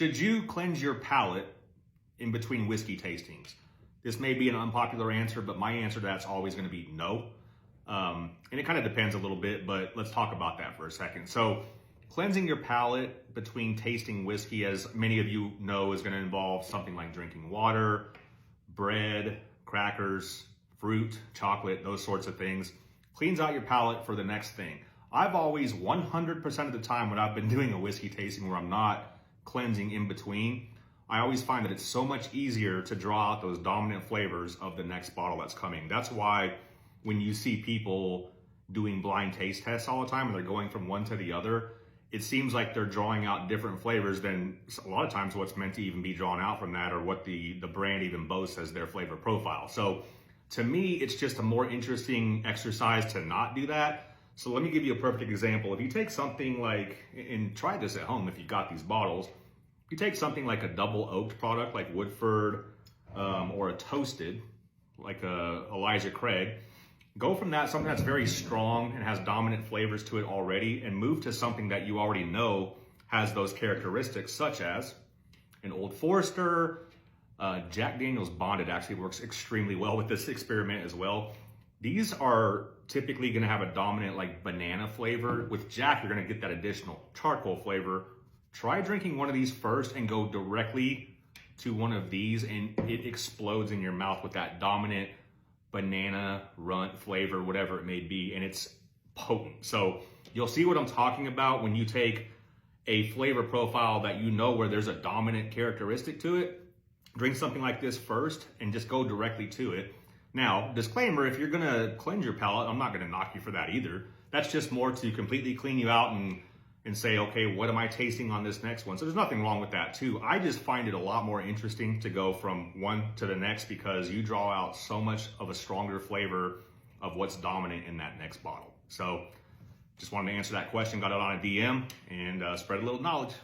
Should you cleanse your palate in between whiskey tastings? This may be an unpopular answer, but my answer to that's always going to be no. And it kind of depends a little bit, but let's talk about that for a second. So cleansing your palate between tasting whiskey, as many of you know, is going to involve something like drinking water, bread, crackers, fruit, chocolate, those sorts of things. Cleans out your palate for the next thing. I've always 100% of the time when I've been doing a whiskey tasting where I'm not cleansing in between, I always find that it's so much easier to draw out those dominant flavors of the next bottle that's coming. That's why when you see people doing blind taste tests all the time and they're going from one to the other, it seems like they're drawing out different flavors than a lot of times what's meant to even be drawn out from that, or what the brand even boasts as their flavor profile. So to me, it's just a more interesting exercise to not do that. So let me give you a perfect example. If you take something like, and try this at home if you've got these bottles, if you take something like a double oaked product like Woodford, or a toasted, like a Elijah Craig, go from that, something that's very strong and has dominant flavors to it already, and move to something that you already know has those characteristics, such as an Old Forester. Jack Daniel's Bonded actually works extremely well with this experiment as well. These are typically going to have a dominant like banana flavor. With Jack, you're going to get that additional charcoal flavor. Try drinking one of these first and go directly to one of these, and it explodes in your mouth with that dominant banana, runt flavor, whatever it may be, and it's potent. So you'll see what I'm talking about when you take a flavor profile that you know where there's a dominant characteristic to it. Drink something like this first and just go directly to it. Now, disclaimer, if you're gonna cleanse your palate, I'm not gonna knock you for that either. That's just more to completely clean you out and say, okay, what am I tasting on this next one? So there's nothing wrong with that too. I just find it a lot more interesting to go from one to the next because you draw out so much of a stronger flavor of what's dominant in that next bottle. So just wanted to answer that question, got it on a DM, and spread a little knowledge.